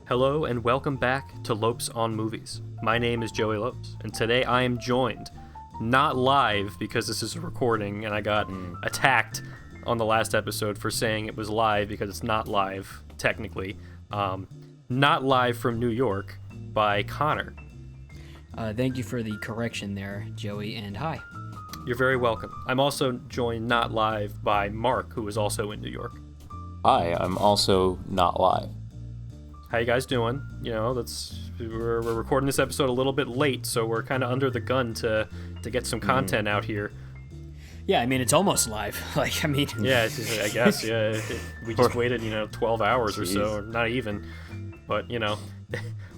Hello and welcome back to Lopes on Movies. My name is Joey Lopes, and today I am joined, not live because this is a recording and I got attacked on the last episode for saying it was live because it's not live, technically. Not live from New York, by Connor. Thank you for the correction there, Joey, and hi. You're very welcome. I'm also joined not live by Mark, who is also in New York. Hi, I'm also not live. How you guys doing? You know, we're recording this episode a little bit late, so we're kind of under the gun to get some content out here. Yeah, I mean, it's almost live. Yeah, I guess, yeah. We just waited, 12 hours or so, or not even. But,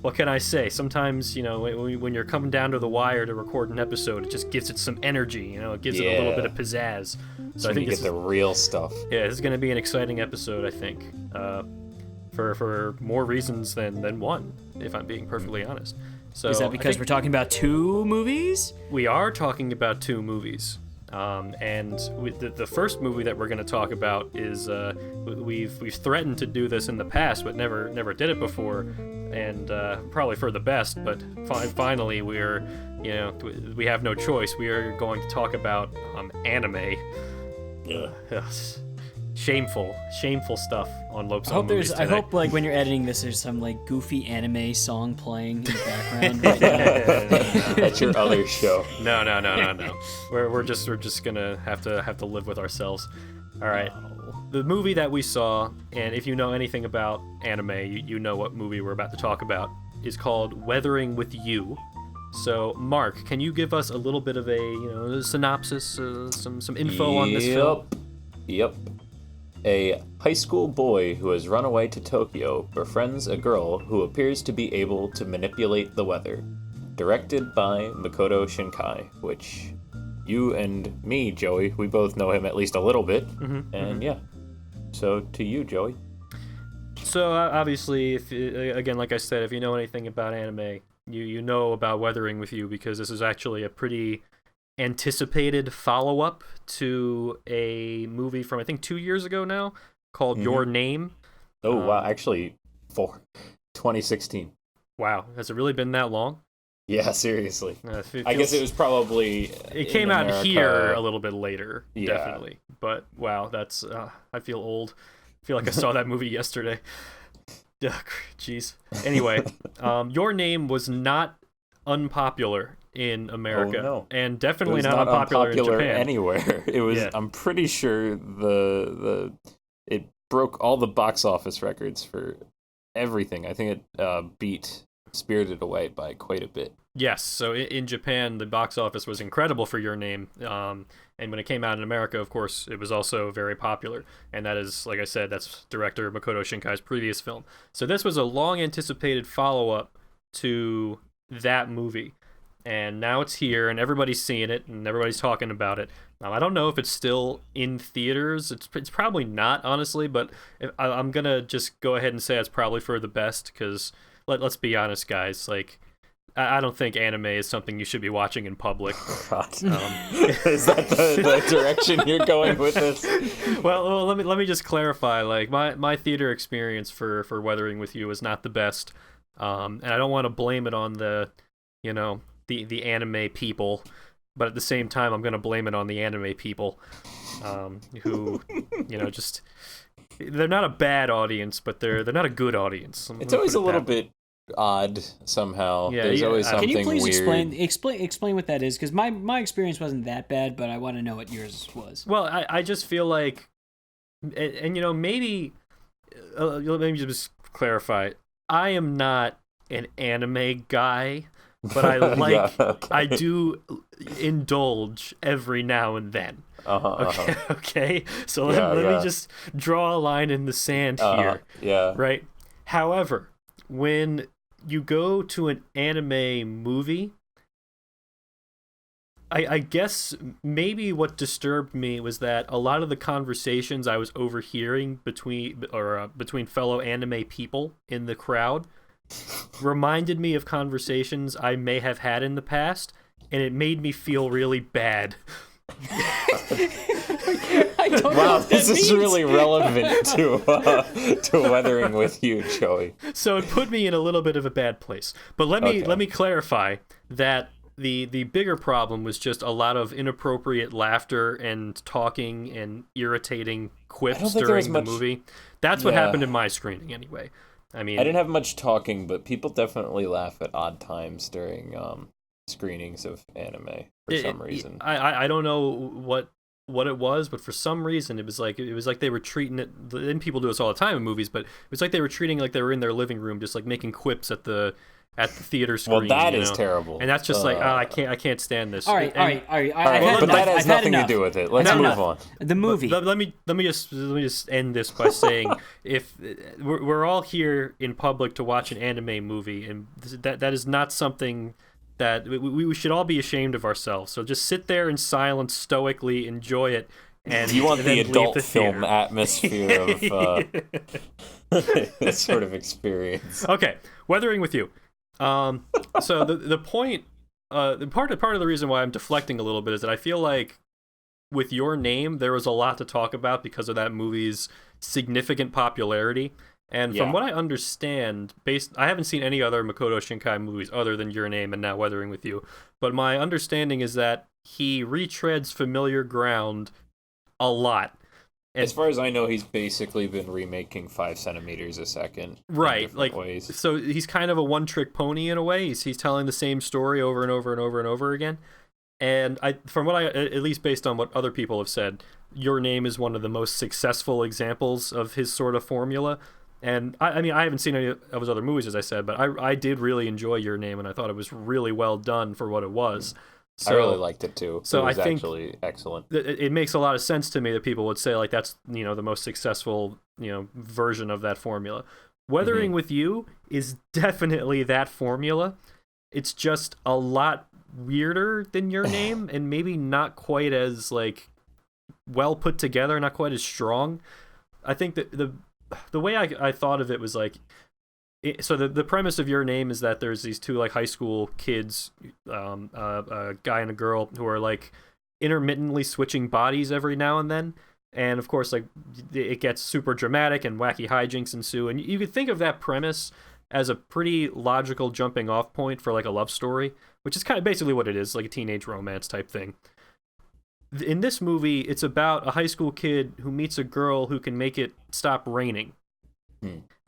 what can I say? Sometimes, when you're coming down to the wire to record an episode, it just gives it some energy, it gives it a little bit of pizzazz. So I think you get the real stuff. Yeah, this is going to be an exciting episode, I think. For more reasons than one, if I'm being perfectly honest. So is that because we're talking about two movies? We are talking about two movies. And the first movie that we're going to talk about is we've threatened to do this in the past, but never did it before, and probably for the best. But finally, we have no choice. We are going to talk about anime. Shameful stuff on Lopes on Movies today. I hope when you're editing this, there's some goofy anime song playing in the background. Right now. That's your other show. No. We're just gonna have to live with ourselves. All right. The movie that we saw, and if you know anything about anime, you know what movie we're about to talk about, is called Weathering with You. So, Mark, can you give us a little bit of a synopsis, some info on this film? Yep. A high school boy who has run away to Tokyo befriends a girl who appears to be able to manipulate the weather. Directed by Makoto Shinkai, which you and me, Joey, we both know him at least a little bit. Yeah. So to you, Joey. So obviously, if again, like I said, if you know anything about anime, you know about Weathering with You because this is actually a pretty anticipated follow-up to a movie from I think 2 years ago now called Your Name. Oh wow, actually 2016. Wow, has it really been that long? Yeah, seriously. I guess it was probably it came out here a little bit later, definitely. But wow, that's I feel old. I feel like I saw that movie yesterday. Jeez. Anyway, Your Name was not unpopular in America, and definitely not unpopular in Japan. Anywhere. It was. Yeah. I'm pretty sure it broke all the box office records for everything. I think it beat Spirited Away by quite a bit. Yes. So in Japan, the box office was incredible for Your Name, and when it came out in America, of course, it was also very popular. And that is, like I said, that's director Makoto Shinkai's previous film. So this was a long-anticipated follow-up to that movie. And now it's here, and everybody's seeing it, and everybody's talking about it. I don't know if it's still in theaters. It's probably not, honestly, but I'm going to just go ahead and say it's probably for the best, because let's be honest, guys. I don't think anime is something you should be watching in public. Is that the direction you're going with this? Well, let me just clarify. My theater experience for Weathering with You is not the best, and I don't want to blame it on the anime people, but at the same time, I'm going to blame it on the anime people, who, just they're not a bad audience, but they're not a good audience. It's always a little bit odd somehow. Yeah, there's always something weird. Can you please explain what that is? Because my experience wasn't that bad, but I want to know what yours was. Well, I just feel like, and maybe let me just clarify. I am not an anime guy. But I do indulge every now and then. Okay. So let me just draw a line in the sand here. Right. However, when you go to an anime movie, I guess maybe what disturbed me was that a lot of the conversations I was overhearing between fellow anime people in the crowd reminded me of conversations I may have had in the past, and it made me feel really bad. I don't know Wow, what this that is means. really relevant to Weathering with You, Joey. So it put me in a little bit of a bad place. But let me clarify that the bigger problem was just a lot of inappropriate laughter and talking and irritating quips during the movie. That's what happened in my screening anyway. I mean, I didn't have much talking, but people definitely laugh at odd times during screenings of anime for some reason. I don't know what it was, but for some reason it was like they were treating it, and people do this all the time in movies, but it was like they were treating it like they were in their living room, just like making quips at the theater screen. Well, that is terrible, and that's just like I can't stand this. All right. But that has nothing to do with it. Let's move on. The movie. Let me just end this by saying, if we're all here in public to watch an anime movie, and that is not something that we should all be ashamed of ourselves. So just sit there in silence, stoically enjoy it. And you want the adult the film atmosphere of this sort of experience. Okay, Weathering with You. So the point, the part of the reason why I'm deflecting a little bit is that I feel like with Your Name there was a lot to talk about because of that movie's significant popularity. And from what I understand, I haven't seen any other Makoto Shinkai movies other than Your Name and now Weathering with You, but my understanding is that he retreads familiar ground a lot. And as far as I know, he's basically been remaking 5 centimeters a second. Right, in different ways. So he's kind of a one-trick pony in a way. He's telling the same story over and over and over and over again. And from what at least based on what other people have said, Your Name is one of the most successful examples of his sort of formula. And I mean, I haven't seen any of his other movies, as I said, but I did really enjoy Your Name, and I thought it was really well done for what it was. So, I really liked it too. So it was I think actually excellent. It makes a lot of sense to me that people would say like that's the most successful version of that formula. Weathering with You is definitely that formula. It's just a lot weirder than Your Name, and maybe not quite as like well put together, not quite as strong. I think that the way I thought of it was like, so the premise of Your Name is that there's these two like high school kids, a guy and a girl, who are like intermittently switching bodies every now and then, and of course like it gets super dramatic and wacky hijinks ensue, and you could think of that premise as a pretty logical jumping off point for like a love story, which is kind of basically what it is, like a teenage romance type thing. In this movie, it's about a high school kid who meets a girl who can make it stop raining.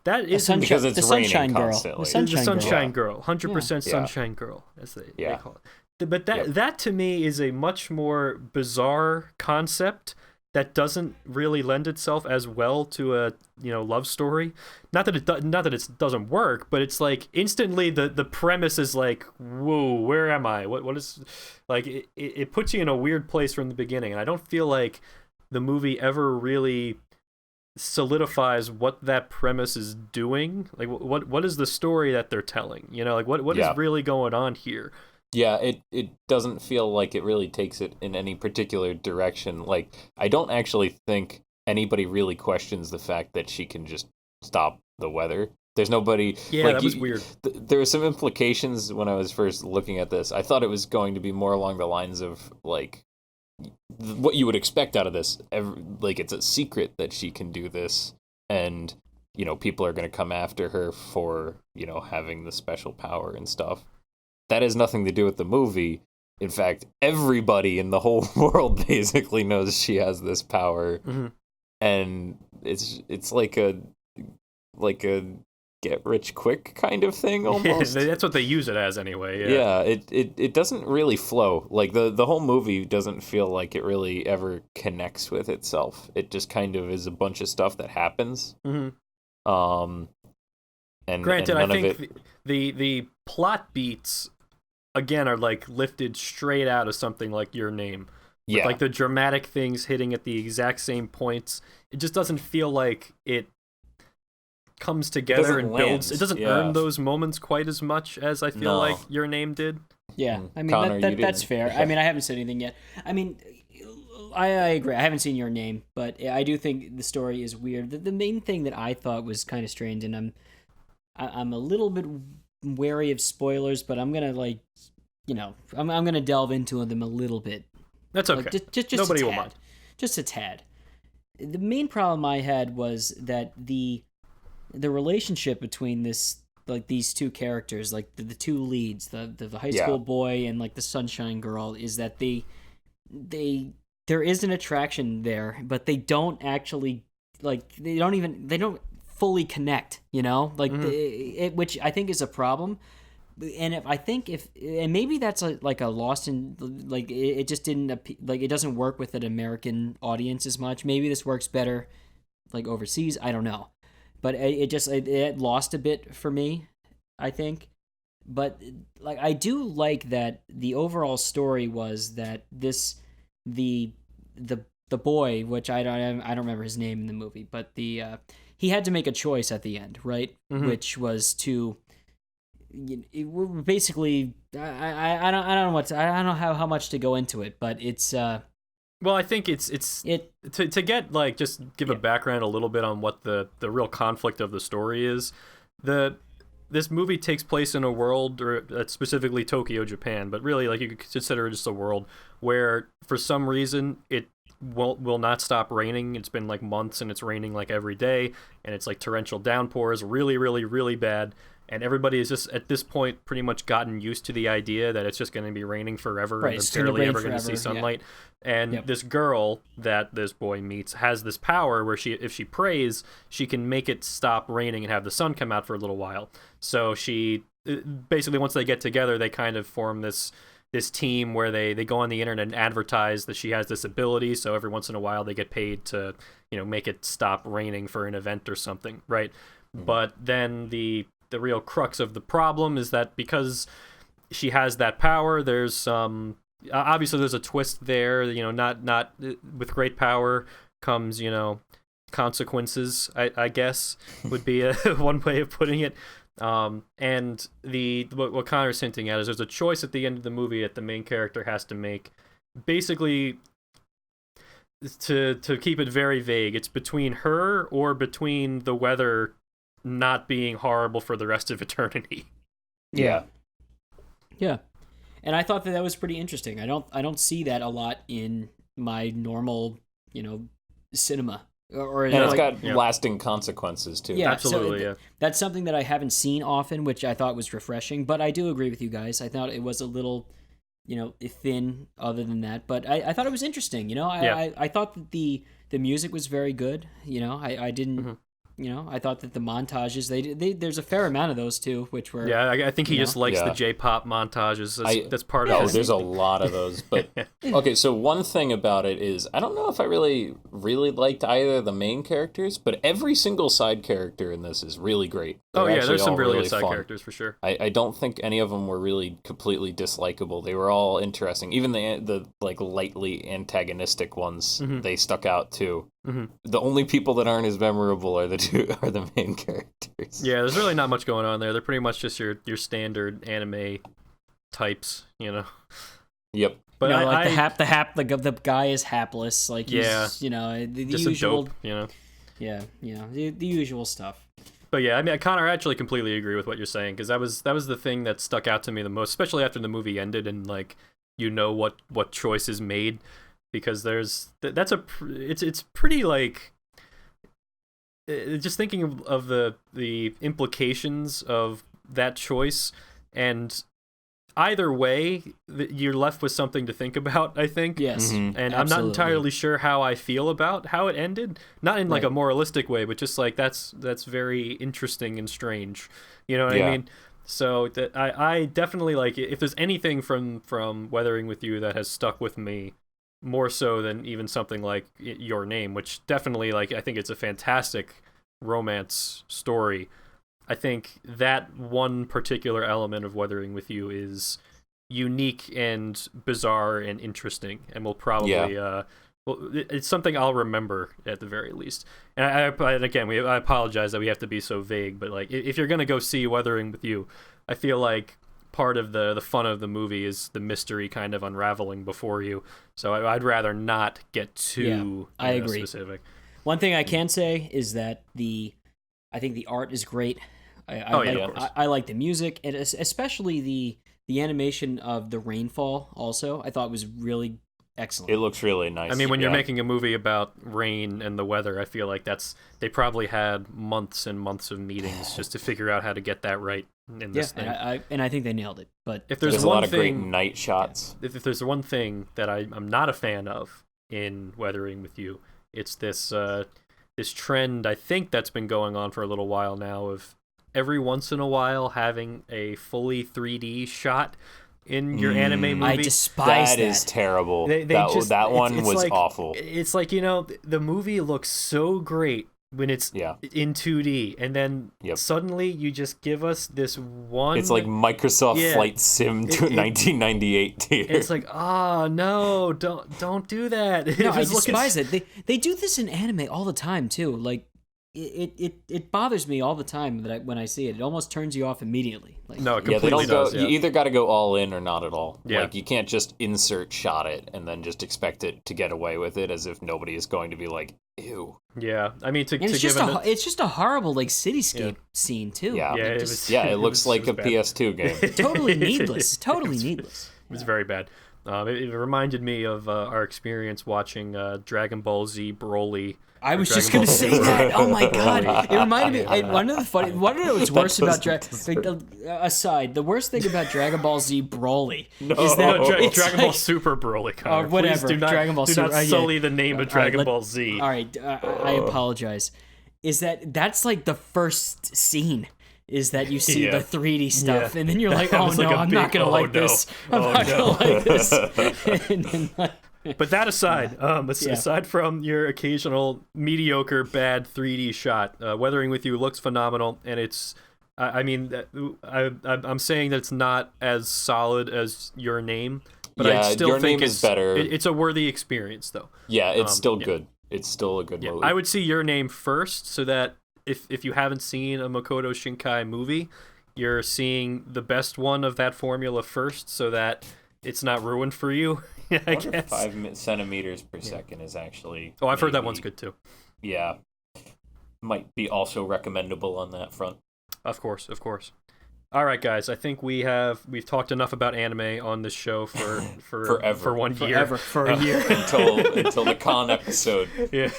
That is because it's the raining Sunshine Girl. constantly. The Sunshine Girl, 100% Sunshine Girl, as they call it. But that to me is a much more bizarre concept that doesn't really lend itself as well to a love story. Not that it doesn't work, but it's like instantly the premise is like, whoa, where am I? What is like it puts you in a weird place from the beginning, and I don't feel like the movie ever really solidifies what that premise is doing. Like what is the story that they're telling? Like what is really going on here? Yeah, it doesn't feel like it really takes it in any particular direction. Like, I don't actually think anybody really questions the fact that she can just stop the weather. There's nobody... Yeah, that was weird. There were some implications when I was first looking at this. I thought it was going to be more along the lines of, like, what you would expect out of this. Like, it's a secret that she can do this, and, people are going to come after her for, having the special power and stuff. That has nothing to do with the movie. In fact, everybody in the whole world basically knows she has this power, and it's like a get rich quick kind of thing almost. Yeah, that's what they use it as anyway. Yeah, it doesn't really flow. Like the whole movie doesn't feel like it really ever connects with itself. It just kind of is a bunch of stuff that happens. And granted, and I think the plot beats again are like lifted straight out of something like Your Name. With, like the dramatic things hitting at the exact same points. It just doesn't feel like it comes together and builds. It doesn't earn those moments quite as much as I feel like Your Name did. Yeah, I mean Connor, that's fair. I mean, I haven't said anything yet. I mean, I agree. I haven't seen Your Name, but I do think the story is weird. The main thing that I thought was kind of strange, and I'm a little bit wary of spoilers, but I'm gonna I'm gonna delve into them a little bit. That's okay. Like, just Nobody a will tad. mind. just a tad. The main problem I had was that the relationship between these two characters, like the two leads, the high school boy and like the sunshine girl, is that they there is an attraction there, but they don't actually they don't fully connect, like which I think is a problem. And and maybe that's a lost in, like, it just didn't it doesn't work with an American audience as much. Maybe this works better like overseas, I don't know, but it lost a bit for me, I think. But like, I do like that the overall story was that the boy, which I don't remember his name in the movie, but he had to make a choice at the end, right? Which was to basically, I don't know how much to go into it, but it's well, I think it's to get like, just give a background a little bit on what the real conflict of the story is. This movie takes place in a world, or specifically Tokyo, Japan, but really, like, you could consider it just a world where for some reason it will not stop raining. It's been like months and it's raining like every day, and it's like torrential downpours, really, really, really bad. And everybody is just, at this point, pretty much gotten used to the idea that it's just going to be raining forever, right, and they're barely ever going to see sunlight. Yeah. And this girl that this boy meets has this power where if she prays, she can make it stop raining and have the sun come out for a little while. So she basically, once they get together, they kind of form this team where they go on the internet and advertise that she has this ability. So every once in a while, they get paid to make it stop raining for an event or something, right? Mm-hmm. But then the real crux of the problem is that because she has that power, there's some obviously there's a twist there. Not with great power comes consequences, I guess would be one way of putting it. And what Connor's hinting at is there's a choice at the end of the movie that the main character has to make. Basically, to keep it very vague, it's between her or between the weather not being horrible for the rest of eternity. Yeah. And I thought that was pretty interesting. I don't see that a lot in my normal, cinema. And it's got lasting consequences too. Yeah, absolutely. So that's something that I haven't seen often, which I thought was refreshing. But I do agree with you guys. I thought it was a little, thin. Other than that, but I thought it was interesting. I thought that the music was very good. I didn't. Mm-hmm. I thought that the montages, there's a fair amount of those too, which were... Yeah, I think he just likes the J-pop montages. That's part of it. There's a lot of those. But, okay, so one thing about it is, I don't know if I really, really liked either of the main characters, but every single side character in this is really great. There's some really good side characters, for sure. I don't think any of them were really completely dislikable. They were all interesting. Even the like, lightly antagonistic ones, they stuck out too. Mm-hmm. The only people that aren't as memorable are the main characters. Yeah, there's really not much going on there. They're pretty much just your standard anime types, Yep. But the guy is hapless, like he's, the just usual, a dope, the usual stuff. But yeah, I mean, Connor, I actually completely agree with what you're saying, because that was the thing that stuck out to me the most, especially after the movie ended and like what choice is made. Because it's pretty like, just thinking of the implications of that choice, and either way you're left with something to think about, I think. Yes. Mm-hmm. And absolutely. I'm not entirely sure how I feel about how it ended, not in like a moralistic way, but just like that's very interesting and strange, what I mean? So I definitely, like, if there's anything from Weathering with You that has stuck with me more so than even something like Your Name, which definitely, like, I think it's a fantastic romance story. I think that one particular element of Weathering with You is unique and bizarre and interesting, and will probably it's something I'll remember at the very least. And I apologize that we have to be so vague, but like, if you're gonna go see Weathering with You, I feel like part of the fun of the movie is the mystery kind of unraveling before you. So I'd rather not get too I agree. specific. One thing I can say is that I think the art is great. I like the music, and especially the animation of the rainfall also, I thought was really excellent. It looks really nice. I mean, when you're making a movie about rain and the weather, I feel like they probably had months and months of meetings just to figure out how to get that right in this thing. And I think they nailed it. But if there's a lot of great night shots. If there's one thing that I'm not a fan of in Weathering with You, it's this trend, I think, that's been going on for a little while now, of every once in a while having a fully 3D shot in your anime movie. I despise that. That is terrible. It's was like, awful. It's like, the movie looks so great when it's in 2D, and then suddenly you just give us this one... It's like Microsoft Flight Sim 1998 tier. It's like, no, don't do that. No, I despise it. They do this in anime all the time, too. Like, it bothers me all the time that when I see it. It almost turns you off immediately. Like, no, it completely does. You either got to go all in or not at all. Yeah. Like, you can't just insert shot it and then just expect it to get away with it as if nobody is going to be like, ew. Yeah, I mean, it's just a horrible like cityscape scene too. Yeah, it looks like a PS2 game. Totally needless. Totally needless. It was very bad. It reminded me of our experience watching Dragon Ball Z Broly. I was just going to say that. Oh my god! It reminded me. One of what's worse about aside, the worst thing about Dragon Ball Z Broly is that Dragon Ball Super Broly. Connor. Whatever. Please Dragon Ball Super. Do not sully the name of Dragon Ball Z. All right, I apologize. Is that's like the first scene? Is that you see the 3D stuff, and then you're like, oh no, I'm not gonna like this. I'm not gonna like this. And then, but that aside, aside from your occasional mediocre bad 3D shot, Weathering with You looks phenomenal, and it's, I'm saying that it's not as solid as Your Name, but I still think it's better. It's a worthy experience, though. Yeah, it's still good. It's still a good movie. I would see Your Name first, so that if you haven't seen a Makoto Shinkai movie, you're seeing the best one of that formula first, so that it's not ruined for you. I guess 5 centimeters per second is actually. Oh, I've heard that one's good too. Yeah, might be also recommendable on that front. Of course. All right, guys. I think we've talked enough about anime on this show for 1 year. For a year until the con episode. Yeah,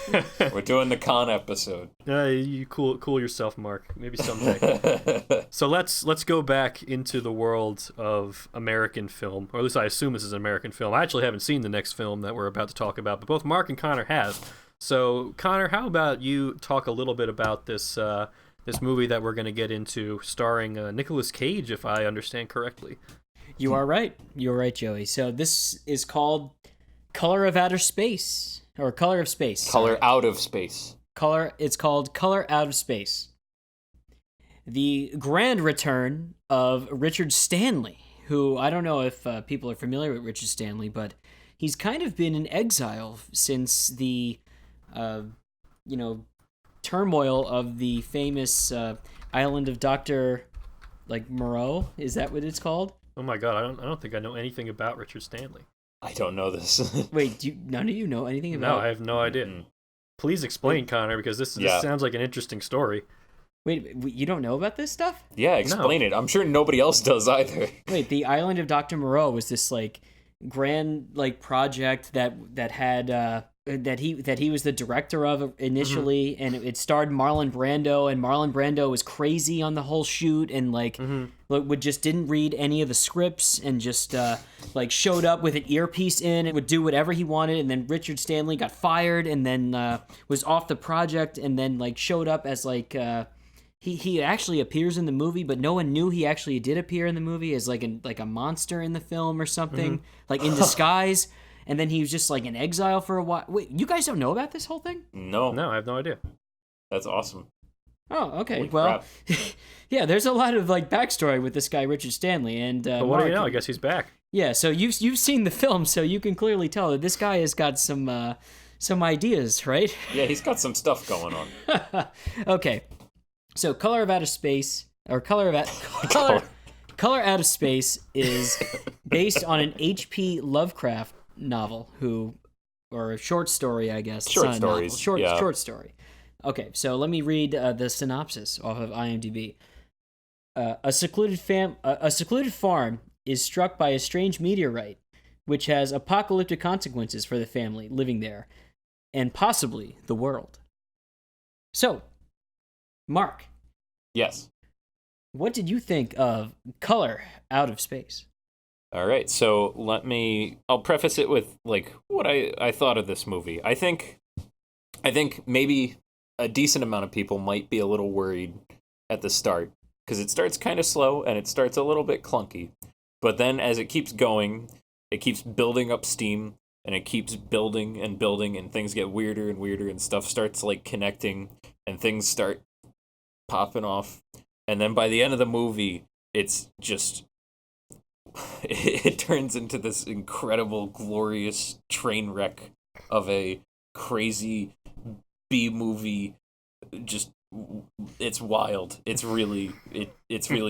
we're doing the con episode. You cool yourself, Mark. Maybe someday. So let's go back into the world of American film, or at least I assume this is an American film. I actually haven't seen the next film that we're about to talk about, but both Mark and Connor have. So Connor, how about you talk a little bit about this movie that we're going to get into, starring Nicolas Cage, if I understand correctly. You are right. You're right, Joey. So this is called Color of Outer Space, or Color of Space. Color Out of Space. It's called Color Out of Space. The grand return of Richard Stanley, who I don't know if people are familiar with Richard Stanley, but he's kind of been in exile since the, turmoil of the famous island of Dr. Moreau. Is that what it's called? Oh my god, I don't think I know anything about Richard Stanley. I don't know this. Wait, none of you know anything about? No, I have no idea. Mm-hmm. Please explain, Connor, because this sounds like an interesting story. Wait, you don't know about this stuff? Yeah, explain it. I'm sure nobody else does either. Wait, the island of Dr. Moreau was this grand project that had that he was the director of initially, and it starred Marlon Brando, and Marlon Brando was crazy on the whole shoot, and didn't read any of the scripts, and just showed up with an earpiece in and would do whatever he wanted, and then Richard Stanley got fired, and then was off the project, and then showed up as he actually appears in the movie, but no one knew he actually did appear in the movie as a monster in the film or something, in disguise. And then he was just in exile for a while. Wait, you guys don't know about this whole thing? No, I have no idea. That's awesome. Oh, okay. Holy well, yeah, there's a lot of backstory with this guy Richard Stanley, and but what do you know? I guess he's back. Yeah, so you've seen the film, so you can clearly tell that this guy has got some ideas, right? Yeah, he's got some stuff going on. Okay, so Color Out of Space is based on an H.P. Lovecraft novel, or a short story, I guess. Short stories. Short story. Okay, so let me read the synopsis off of IMDb. A secluded farm is struck by a strange meteorite. which has apocalyptic consequences for the family living there, and possibly the world. So, Mark. Yes. What did you think of Color Out of Space? All right, so I'll preface it with like what I thought of this movie. I think maybe a decent amount of people might be a little worried at the start because it starts kind of slow and it starts a little bit clunky. But then as it keeps going, it keeps building up steam and it keeps building and building and things get weirder and weirder and stuff starts like connecting and things start popping off. And then by the end of the movie, it's just it turns into this incredible, glorious train wreck of a crazy B-movie. Just, it's wild. It's really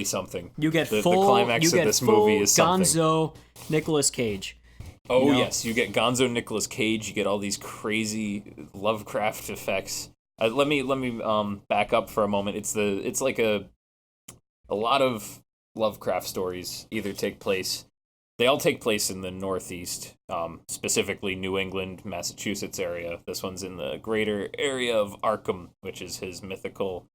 something. You get the full climax you of get this full movie is something. Gonzo Nicolas Cage. Oh, you know? yes, you get Gonzo Nicolas Cage. You get all these crazy Lovecraft effects. Let me back up for a moment. It's like a lot of Lovecraft stories they all take place in the Northeast, specifically New England, Massachusetts area. This one's in the greater area of Arkham, which is his mythical,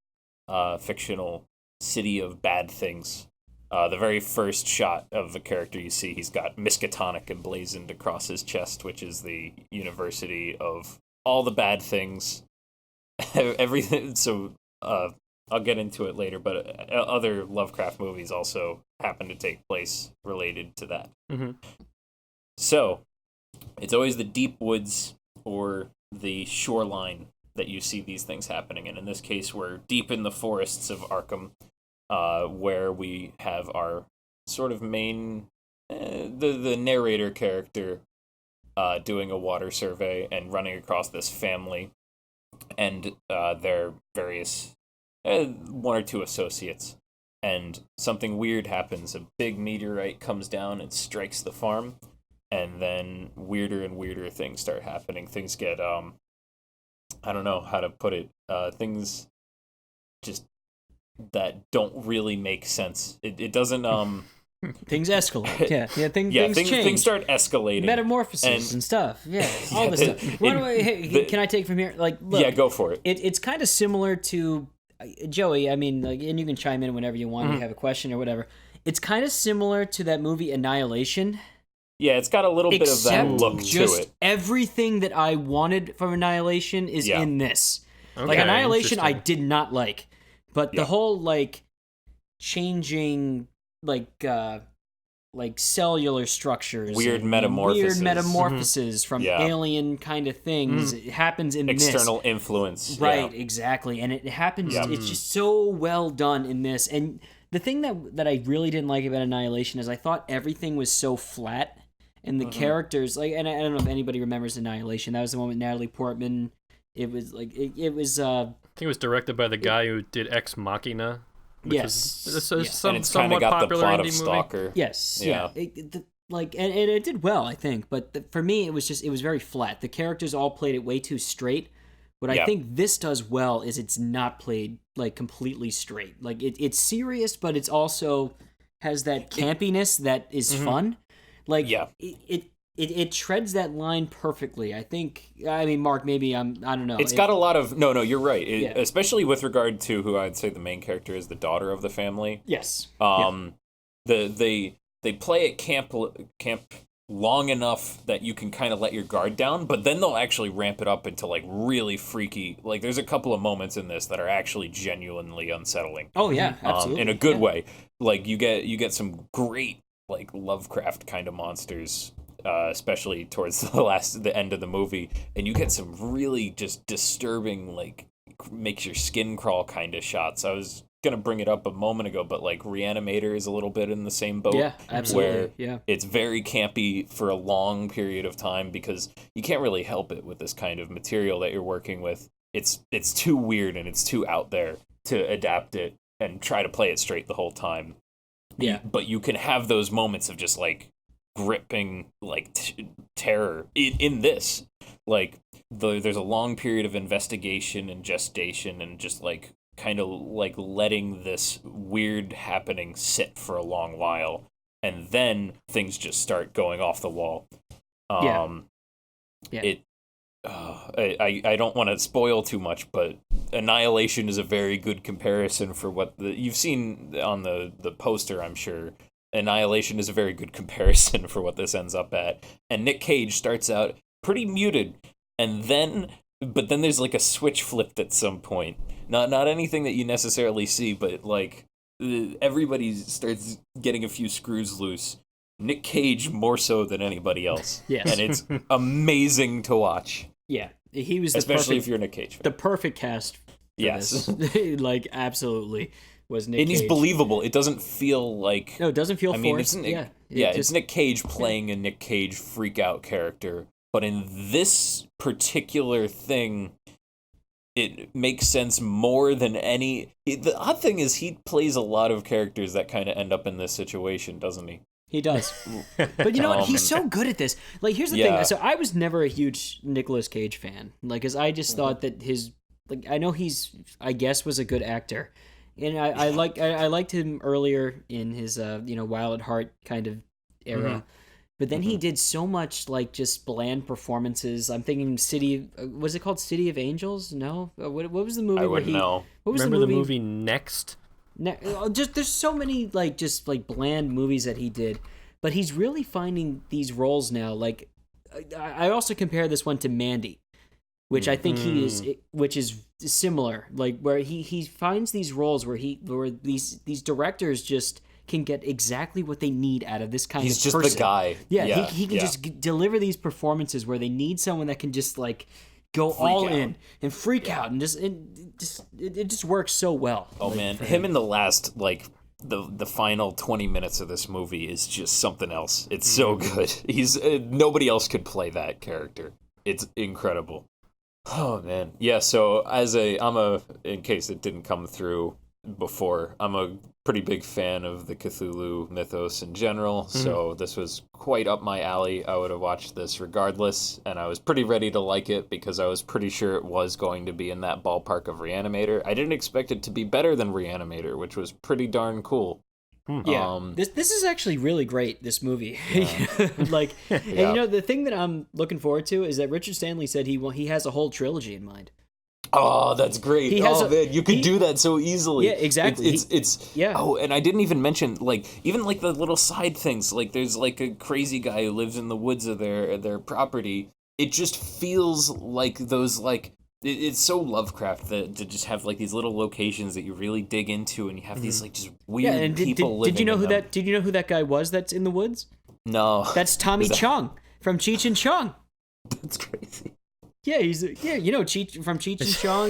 fictional city of bad things. The very first shot of the character you see, he's got Miskatonic emblazoned across his chest, which is the university of all the bad things. Everything. So, I'll get into it later, but other Lovecraft movies also happen to take place related to that. Mm-hmm. So, it's always the deep woods or the shoreline that you see these things happening. And in this case, we're deep in the forests of Arkham, where we have our sort of main, the narrator character doing a water survey and running across this family and their various one or two associates, and something weird happens. A big meteorite comes down and strikes the farm, and then weirder and weirder things start happening. Things get I don't know how to put it. Things just that don't really make sense. It doesn't Things escalate. Yeah. Things change. Things start escalating. Metamorphosis and stuff. Yeah, all this stuff. Can I take from here? Like, look, yeah, go for it. It's kind of similar to Joey. I mean, like, and you can chime in whenever you want. You have a question or whatever. It's kind of similar to that movie Annihilation. Yeah, it's got a little bit of that look to it. Everything that I wanted from Annihilation is in this. Okay, like Annihilation, I did not like, but the whole like changing like cellular structures, weird metamorphosis from alien kind of things. It happens in external influence, right? Exactly, and it happens. It's just so well done in this. And the thing that I really didn't like about Annihilation is I thought everything was so flat, and the characters and I don't know if anybody remembers Annihilation. That was the one with Natalie Portman. It was like it was. I think it was directed by the guy who did Ex Machina. Yes. And it's kind of got the plot of Stalker. Yes. Yeah. And it did well, I think. But for me, it was very flat. The characters all played it way too straight. What I think this does well is it's not played like completely straight. Like it's serious, but it's also has that campiness that is fun. Like it treads that line perfectly. I mean, Mark, maybe I don't know. It's got a lot of... No, you're right. Especially with regard to who I'd say the main character is, the daughter of the family. Yes. They play at camp long enough that you can kind of let your guard down, but then they'll actually ramp it up into like really freaky... Like there's a couple of moments in this that are actually genuinely unsettling. Oh, yeah, absolutely. In a good way. Like you get some great like Lovecraft kind of monsters... especially towards the end of the movie, and you get some really just disturbing, like, makes your skin crawl kind of shots. I was gonna bring it up a moment ago, but like Reanimator is a little bit in the same boat. Yeah, absolutely. Where it's very campy for a long period of time because you can't really help it with this kind of material that you're working with. It's too weird and it's too out there to adapt it and try to play it straight the whole time. Yeah, but you can have those moments of just like gripping like terror in this. Like there's a long period of investigation and gestation and just like kind of like letting this weird happening sit for a long while, and then things just start going off the wall. Yeah. It. I don't want to spoil too much, but Annihilation is a very good comparison for what you've seen on the poster, I'm sure. Annihilation is a very good comparison for what this ends up at. And Nick Cage starts out pretty muted, but then there's like a switch flipped at some point. Not anything that you necessarily see, but like everybody starts getting a few screws loose. Nick Cage more so than anybody else. Yes. And it's amazing to watch. Yeah, he was especially if you're a Nick Cage fan. The perfect cast. Yes, like absolutely was Nick. And he's believable. It doesn't feel like it doesn't feel forced. It's Nick Cage playing a Nick Cage freak out character, but in this particular thing, it makes sense more than any. The odd thing is he plays a lot of characters that kind of end up in this situation, doesn't he? He does. But you know what? He's so good at this. Like, here's the thing. So I was never a huge Nicolas Cage fan. Like, because I just thought that I know I guess was a good actor. And I liked him earlier in his, Wild at Heart kind of era. Mm-hmm. But then he did so much, like, just bland performances. I'm thinking was it called City of Angels? No? What was the movie I wouldn't know. What was Remember the movie Next? Just there's so many just bland movies that he did, but he's really finding these roles now. Like, I also compare this one to Mandy, which I think which is similar. Like, where he finds these roles where these directors just can get exactly what they need out of this kind of person. He's just the guy. Yeah, he can just deliver these performances where they need someone that can just like go all in and freak out and it just works so well. Oh man, him in the last the final 20 minutes of this movie is just something else. It's so good. He's nobody else could play that character. It's incredible. Oh man, yeah. So in case it didn't come through before, I'm a pretty big fan of the Cthulhu mythos in general, so this was quite up my alley. I would have watched this regardless, and I was pretty ready to like it because I was pretty sure it was going to be in that ballpark of Reanimator. I didn't expect it to be better than Reanimator, which was pretty darn cool. Yeah, this is actually really great, this movie. Yeah. And the thing that I'm looking forward to is that Richard Stanley said he has a whole trilogy in mind. Oh, that's great. Man, you could do that so easily. Yeah, exactly. Oh, and I didn't even mention, even the little side things. Like, there's, a crazy guy who lives in the woods of their property. It just feels like those, it's so Lovecraft to just have, these little locations that you really dig into, and you have these, just weird people living in them. Did you know who that guy was that's in the woods? No. That's Tommy Chong from Cheech and Chong. That's crazy. Yeah, Cheech from Cheech and Chong,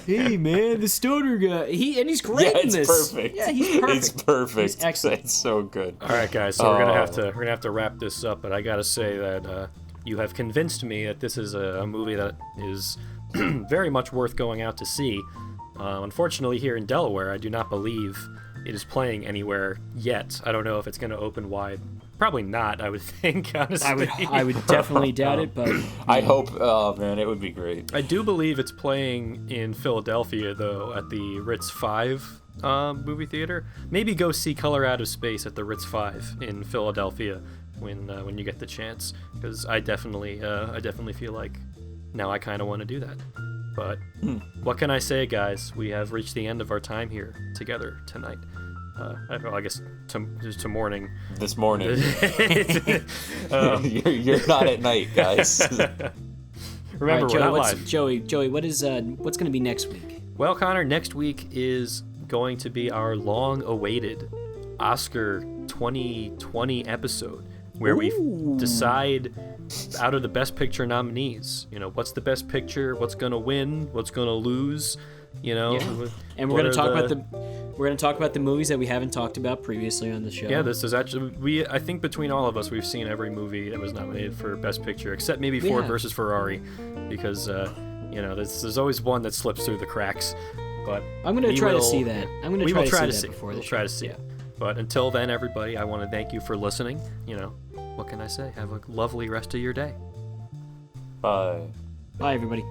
hey man, the stoner guy. He's great in this. Perfect. Yeah, he's perfect. It's perfect. He's excellent. It's so good. All right, guys, so we're gonna have to wrap this up, but I gotta say that you have convinced me that this is a movie that is very much worth going out to see. Unfortunately, here in Delaware, I do not believe it is playing anywhere yet. I don't know if it's going to open wide. Probably not, I would think, honestly. I would definitely doubt it, but... I hope, oh man, it would be great. I do believe it's playing in Philadelphia, though, at the Ritz 5 movie theater. Maybe go see Color Out of Space at the Ritz 5 in Philadelphia when you get the chance, because I definitely feel like now I kind of want to do that. But what can I say, guys? We have reached the end of our time here together tonight. I guess to morning. This morning. You're not at night, guys. Remember, right, we're not live. Joey, what's going to be next week? Well, Connor, next week is going to be our long-awaited Oscar 2020 episode, where we decide out of the Best Picture nominees. What's the Best Picture? What's going to win? What's going to lose? Yeah. And we're going to talk about the movies that we haven't talked about previously on the show. Yeah, this is actually I think between all of us we've seen every movie that was nominated for Best Picture except maybe Ford versus Ferrari, because there's always one that slips through the cracks. But I'm going to try to see that. I'm going to try to see that before the show. We'll try to see it. But until then, everybody, I want to thank you for listening. What can I say? Have a lovely rest of your day. Bye. Bye, everybody.